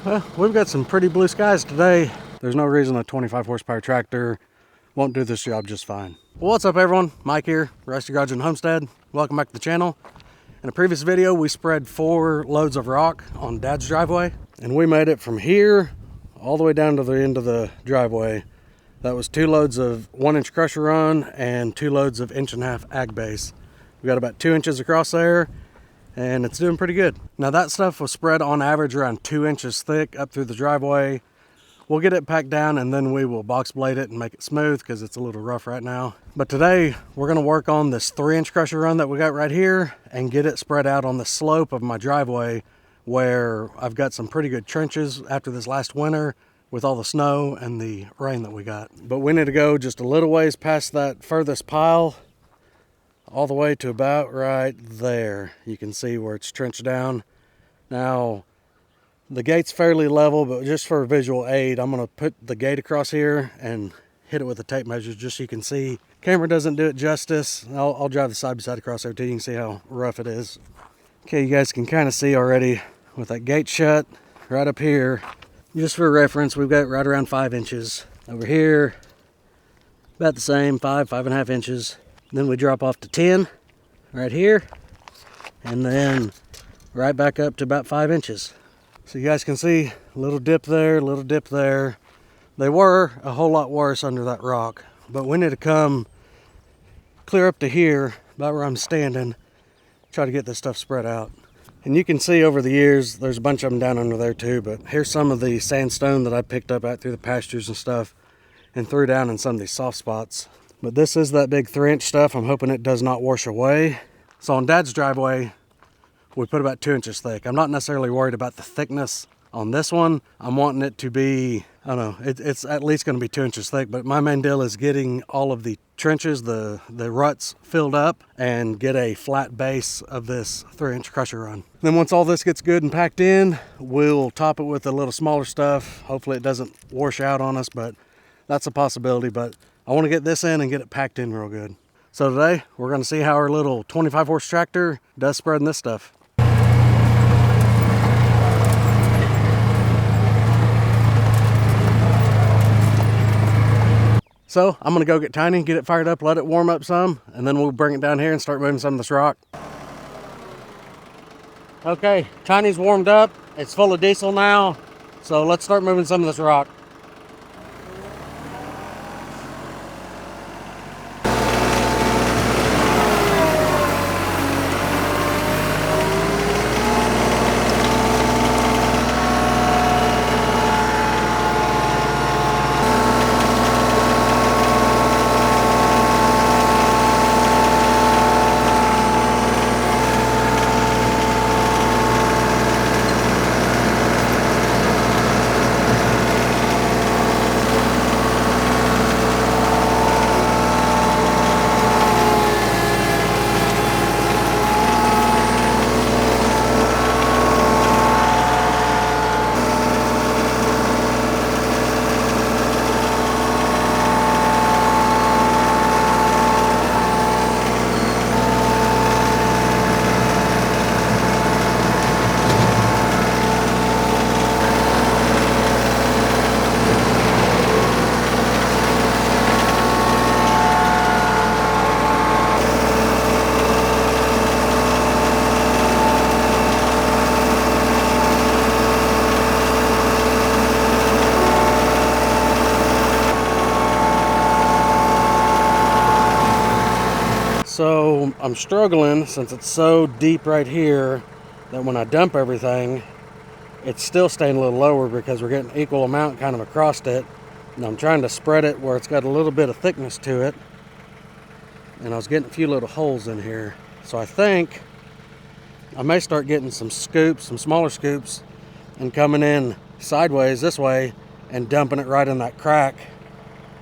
Well, we've got some pretty blue skies today. There's no reason a 25 horsepower tractor won't do this job just fine. Well, what's up everyone? Mike here, Rusty Garage and Homestead. Welcome back to the channel. In a previous video, we spread 4 loads of rock on Dad's driveway, and we made it from here all the way down to the end of the driveway. That was 2 loads of 1-inch crusher run and 2 loads of 1.5-inch ag base. We got about 2 inches across there, and it's doing pretty good. Now that stuff was spread on average around 2 inches thick up through the driveway. We'll get it packed down and then we will box blade it and make it smooth because it's a little rough right now. But today we're gonna work on this 3-inch crusher run that we got right here and get it spread out on the slope of my driveway where I've got some pretty good trenches after this last winter with all the snow and the rain that we got. But we need to go just a little ways past that furthest pile, all the way to about right there. You can see where it's trenched down. Now, the gate's fairly level, but just for visual aid, I'm gonna put the gate across here and hit it with a tape measure just so you can see. Camera doesn't do it justice. I'll drive the side by side across there too. You can see how rough it is. Okay, you guys can kind of see already with that gate shut right up here. Just for reference, we've got right around 5 inches. Over here, about the same, 5.5 inches. Then we drop off to 10 right here, and then right back up to about 5 inches. So you guys can see a little dip there, a little dip there. They were a whole lot worse under that rock, but we need to come clear up to here, about where I'm standing, try to get this stuff spread out. And you can see over the years, there's a bunch of them down under there too, but here's some of the sandstone that I picked up out through the pastures and stuff and threw down in some of these soft spots. But this is that big 3-inch stuff. I'm hoping it does not wash away. So on Dad's driveway, we put about 2 inches thick. I'm not necessarily worried about the thickness on this one. I'm wanting it to be, I don't know, it's at least gonna be 2 inches thick, but my main deal is getting all of the trenches, the ruts filled up and get a flat base of this 3-inch crusher run. Then once all this gets good and packed in, we'll top it with a little smaller stuff. Hopefully it doesn't wash out on us, but that's a possibility. But I want to get this in and get it packed in real good. So today, we're going to see how our little 25 horse tractor does spreading this stuff. So I'm going to go get Tiny, get it fired up, let it warm up some, and then we'll bring it down here and start moving some of this rock. Okay, Tiny's warmed up. It's full of diesel now. So let's start moving some of this rock. So I'm struggling since it's so deep right here that when I dump everything, it's still staying a little lower because we're getting equal amount kind of across it. And I'm trying to spread it where it's got a little bit of thickness to it. And I was getting a few little holes in here. So I think I may start getting some scoops, some smaller scoops, and coming in sideways this way and dumping it right in that crack,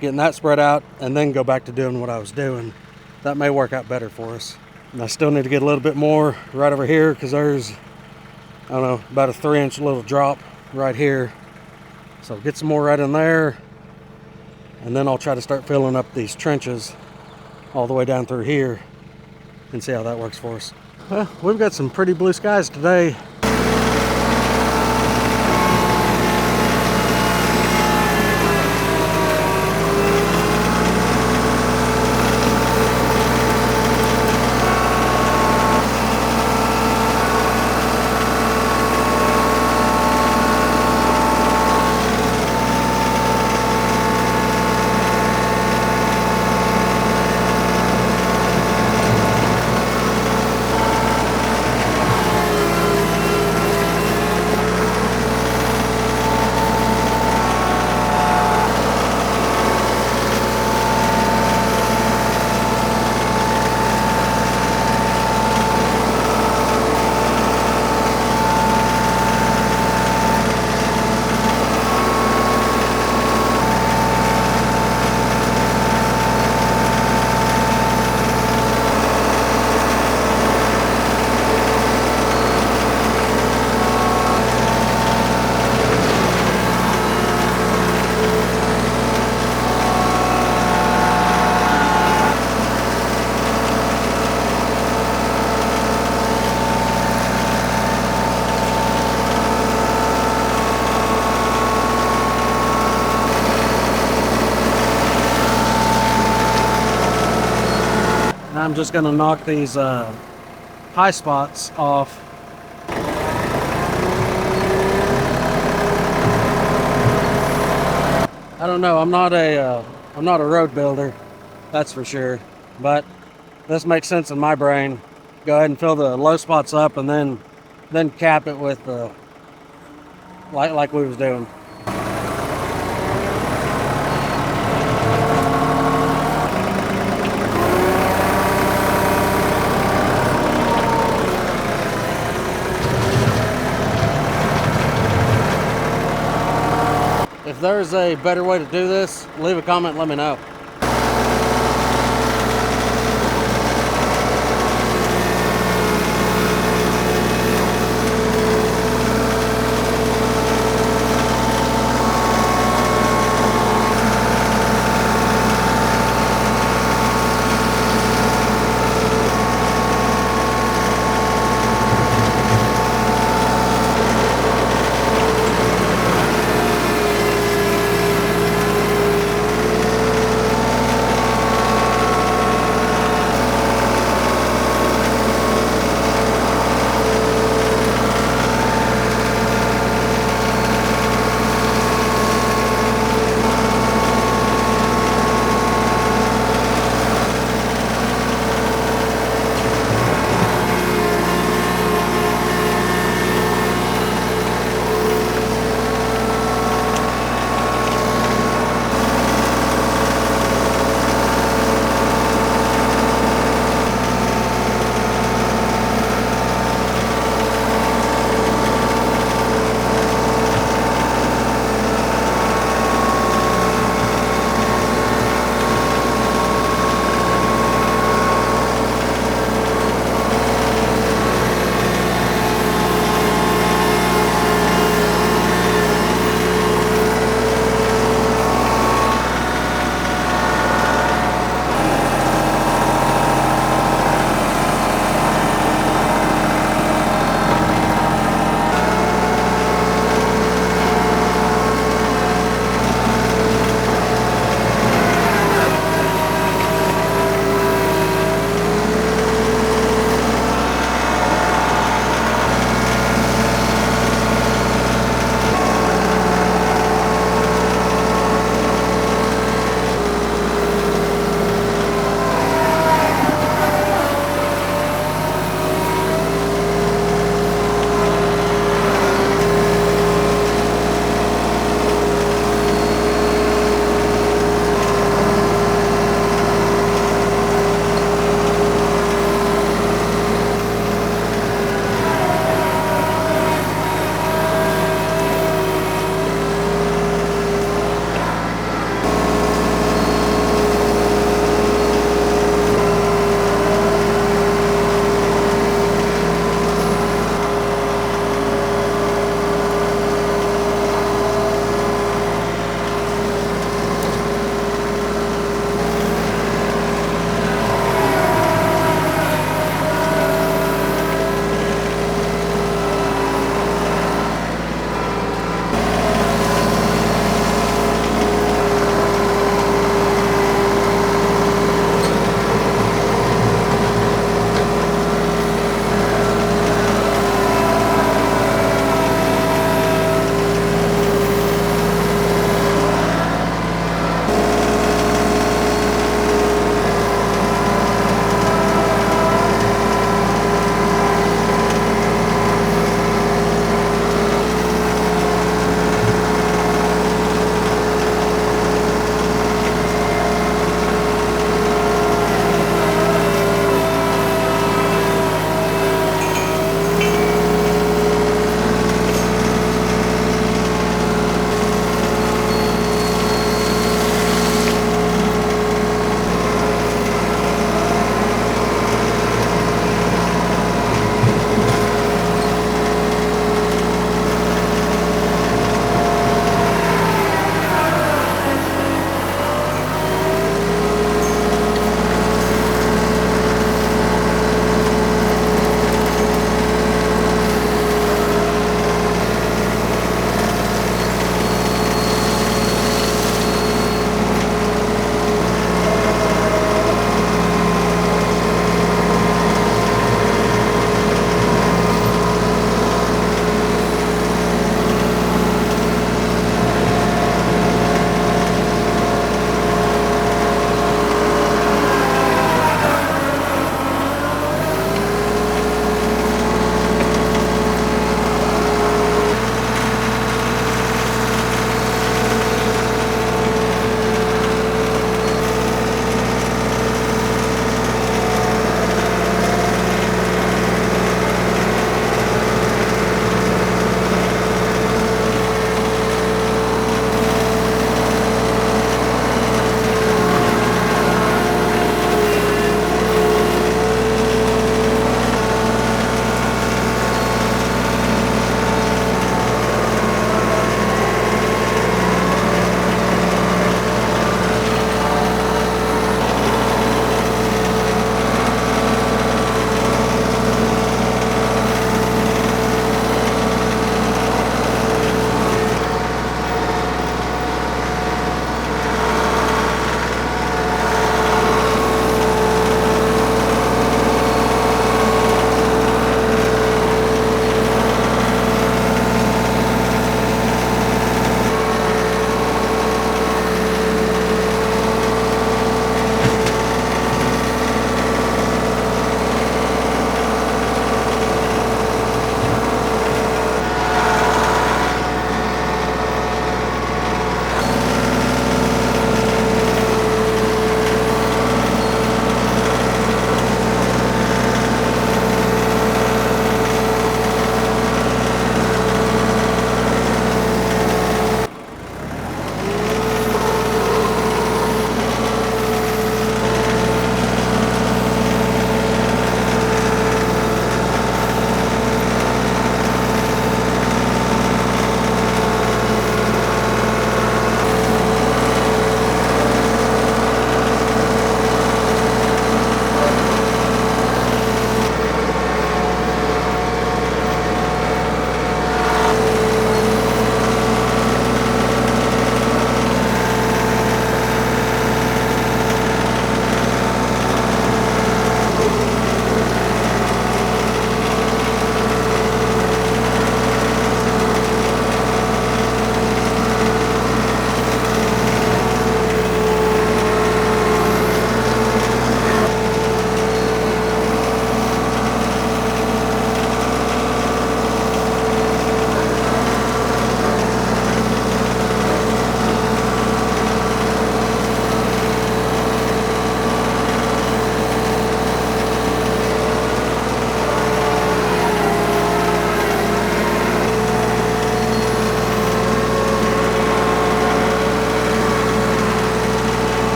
getting that spread out, and then go back to doing what I was doing. That may work out better for us. And I still need to get a little bit more right over here because there's, I don't know, about a 3-inch little drop right here. So get some more right in there, and then I'll try to start filling up these trenches all the way down through here and see how that works for us. Well, we've got some pretty blue skies today. I'm just going to knock these high spots off. I don't know, I'm not a road builder, that's for sure, but this makes sense in my brain. Go ahead and fill the low spots up and then cap it with like we was doing. If there's a better way to do this, leave a comment, let me know.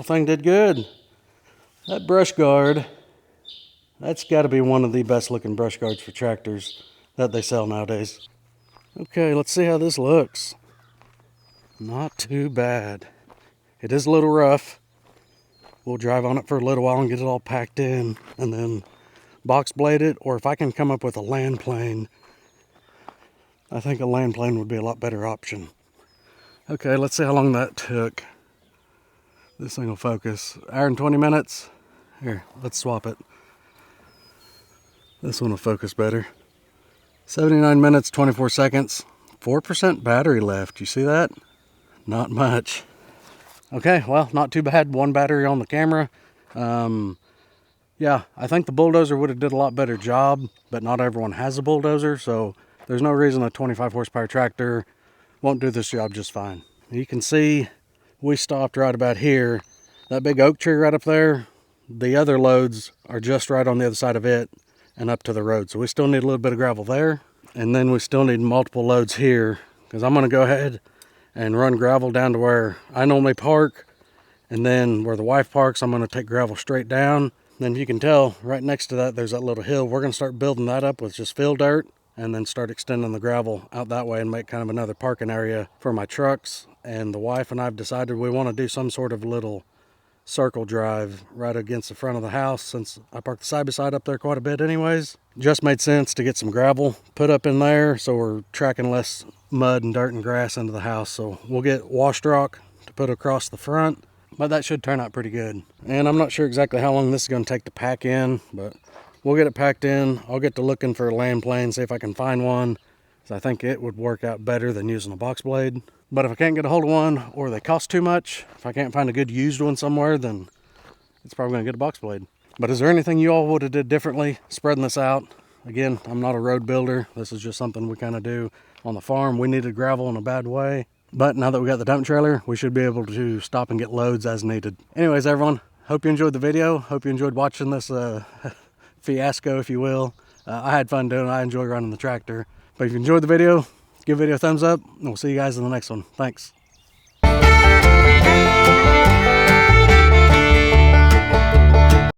Whole thing did good. That brush guard, that's got to be one of the best looking brush guards for tractors that they sell nowadays. Okay, let's see how this looks. Not too bad. It is a little rough. We'll drive on it for a little while and get it all packed in and then box blade it, or if I can come up with a land plane, I think a land plane would be a lot better option. Okay, let's see how long that took. This thing will focus. Hour and 20 minutes. Here, let's swap it. This one will focus better. 79 minutes, 24 seconds. 4% battery left. You see that? Not much. Okay, well, not too bad. One battery on the camera. Yeah, I think the bulldozer would have did a lot better job, but not everyone has a bulldozer, so there's no reason a 25 horsepower tractor won't do this job just fine. You can see we stopped right about here. That big oak tree right up there, the other loads are just right on the other side of it and up to the road. So we still need a little bit of gravel there. And then we still need multiple loads here, because I'm going to go ahead and run gravel down to where I normally park. And then where the wife parks, I'm going to take gravel straight down. Then you can tell right next to that, there's that little hill. We're going to start building that up with just fill dirt and then start extending the gravel out that way and make kind of another parking area for my trucks. And the wife and I have decided we want to do some sort of little circle drive right against the front of the house, since I park the side by side up there quite a bit anyways. Just made sense to get some gravel put up in there so we're tracking less mud and dirt and grass into the house. So we'll get washed rock to put across the front, but that should turn out pretty good. And I'm not sure exactly how long this is going to take to pack in, but we'll get it packed in. I'll get to looking for a land plane, see if I can find one, because I think it would work out better than using a box blade. But if I can't get a hold of one, or they cost too much, if I can't find a good used one somewhere, then it's probably going to get a box blade. But is there anything you all would have did differently spreading this out? Again, I'm not a road builder. This is just something we kind of do on the farm. We needed gravel in a bad way, but now that we got the dump trailer, we should be able to stop and get loads as needed. Anyways, everyone, hope you enjoyed the video. Hope you enjoyed watching this fiasco, if you will. I had fun doing it. I enjoy running the tractor. But if you enjoyed the video, give the video a thumbs up, and we'll see you guys in the next one. Thanks.